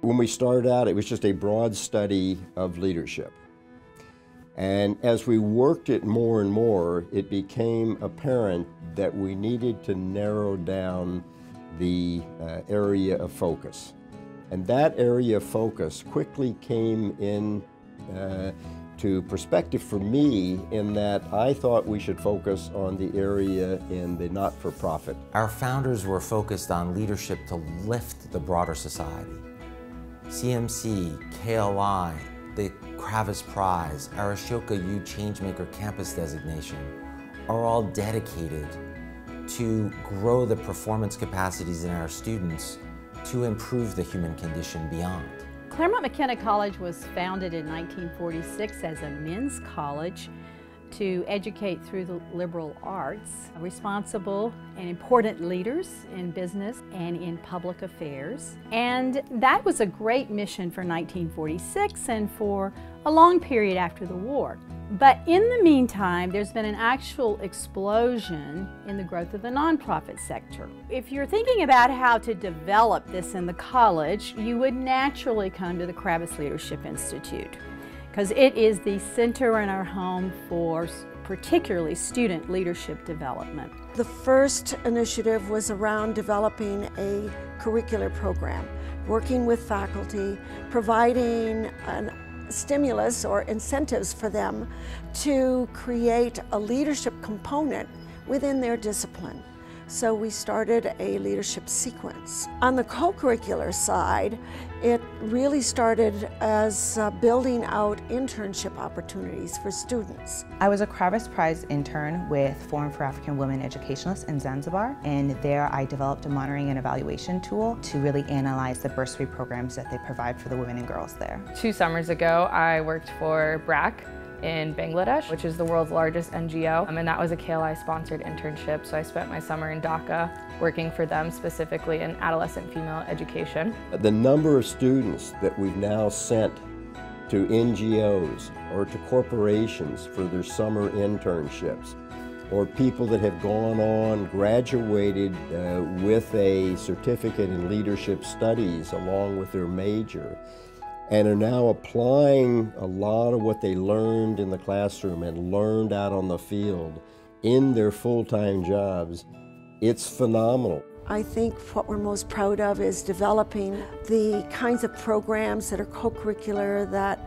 When we started out, it was just a broad study of leadership. And as we worked it more and more, it became apparent that we needed to narrow down the area of focus. And that area of focus quickly came in to perspective for me in that I thought we should focus on the area in the not-for-profit. Our founders were focused on leadership to lift the broader society. CMC, KLI, the Kravis Prize, our Ashoka U Changemaker Campus designation are all dedicated to grow the performance capacities in our students to improve the human condition beyond. Claremont McKenna College was founded in 1946 as a men's college to educate through the liberal arts responsible and important leaders in business and in public affairs. And that was a great mission for 1946 and for a long period after the war. But in the meantime, there's been an actual explosion in the growth of the nonprofit sector. If you're thinking about how to develop this in the college, you would naturally come to the Kravis Leadership Institute, because it is the center in our home for particularly student leadership development. The first initiative was around developing a curricular program, working with faculty, providing an stimulus or incentives for them to create a leadership component within their discipline. So we started a leadership sequence. On the co-curricular side, it really started as building out internship opportunities for students. I was a Kravis Prize intern with Forum for African Women Educationalists in Zanzibar, and there I developed a monitoring and evaluation tool to really analyze the bursary programs that they provide for the women and girls there. 2 summers ago, I worked for BRAC in Bangladesh, which is the world's largest NGO, and that was a KLI-sponsored internship, so I spent my summer in Dhaka working for them specifically in adolescent female education. The number of students that we've now sent to NGOs or to corporations for their summer internships, or people that have gone on, graduated with a certificate in leadership studies along with their major, and are now applying a lot of what they learned in the classroom and learned out on the field in their full-time jobs, it's phenomenal. I think what we're most proud of is developing the kinds of programs that are co-curricular that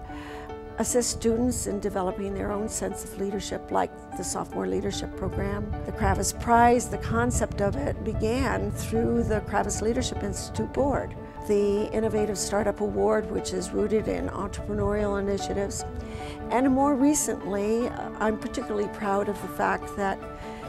assist students in developing their own sense of leadership, like the Sophomore Leadership Program. The Kravis Prize, the concept of it began through the Kravis Leadership Institute Board. The Innovative Startup Award, which is rooted in entrepreneurial initiatives. And more recently, I'm particularly proud of the fact that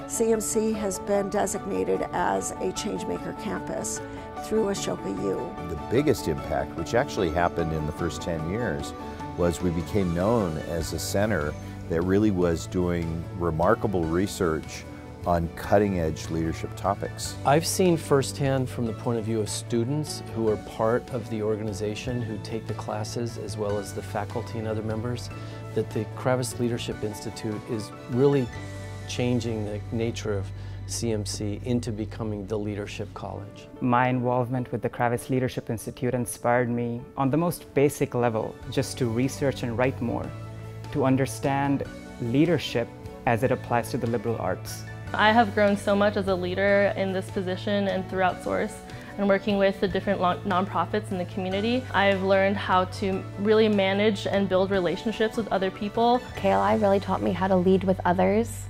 CMC has been designated as a Changemaker campus through Ashoka U. The biggest impact, which actually happened in the first 10 years, was we became known as a center that really was doing remarkable research on cutting-edge leadership topics. I've seen firsthand from the point of view of students who are part of the organization, who take the classes, as well as the faculty and other members, that the Kravis Leadership Institute is really changing the nature of CMC into becoming the leadership college. My involvement with the Kravis Leadership Institute inspired me on the most basic level just to research and write more, to understand leadership as it applies to the liberal arts. I have grown so much as a leader in this position and throughout Source, and working with the different nonprofits in the community. I've learned how to really manage and build relationships with other people. KLI really taught me how to lead with others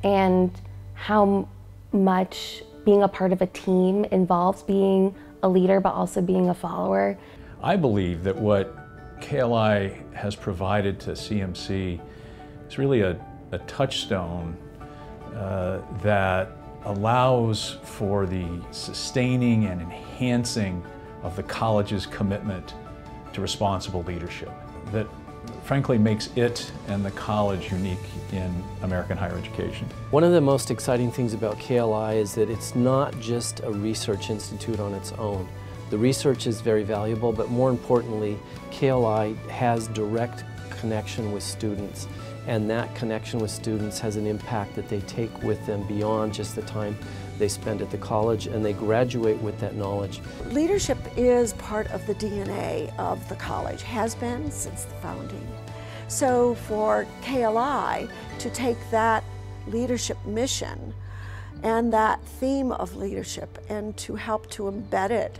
and how much being a part of a team involves being a leader but also being a follower. I believe that what KLI has provided to CMC is really a touchstone that allows for the sustaining and enhancing of the college's commitment to responsible leadership that frankly makes it and the college unique in American higher education. One of the most exciting things about KLI is that it's not just a research institute on its own. The research is very valuable, but more importantly, KLI has direct connection with students, and that connection with students has an impact that they take with them beyond just the time they spend at the college, and they graduate with that knowledge. Leadership is part of the DNA of the college, has been since the founding. So for KLI to take that leadership mission and that theme of leadership and to help to embed it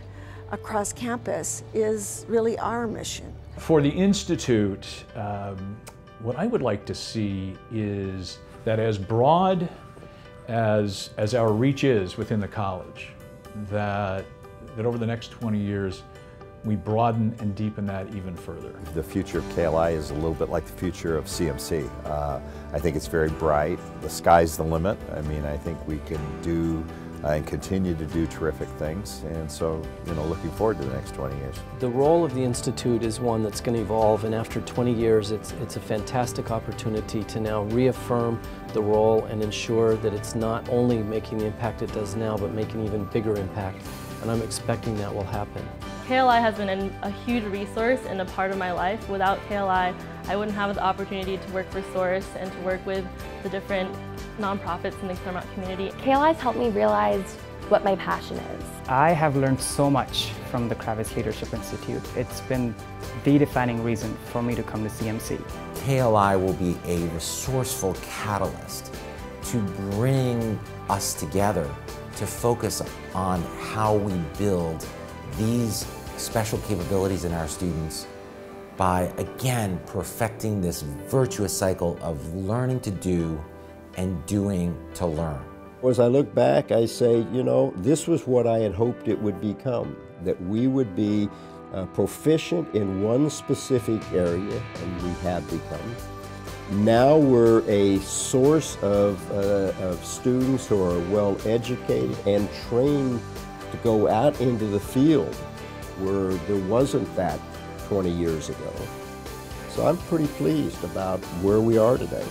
across campus is really our mission. For the Institute, what I would like to see is that as broad as our reach is within the college, that over the next 20 years, we broaden and deepen that even further. The future of KLI is a little bit like the future of CMC. I think it's very bright. The sky's the limit. I mean, I think we can do and continue to do terrific things, and so, looking forward to the next 20 years. The role of the Institute is one that's going to evolve, and after 20 years, it's a fantastic opportunity to now reaffirm the role and ensure that it's not only making the impact it does now, but making an even bigger impact, and I'm expecting that will happen. KLI has been a huge resource and a part of my life. Without KLI, I wouldn't have the opportunity to work for Source and to work with the different nonprofits in the Claremont community. KLI has helped me realize what my passion is. I have learned so much from the Kravis Leadership Institute. It's been the defining reason for me to come to CMC. KLI will be a resourceful catalyst to bring us together to focus on how we build these special capabilities in our students by, again, perfecting this virtuous cycle of learning to do and doing to learn. As I look back, I say, this was what I had hoped it would become, that we would be proficient in one specific area, and we have become. Now we're a source of students who are well educated and trained to go out into the field where there wasn't that 20 years ago. So I'm pretty pleased about where we are today.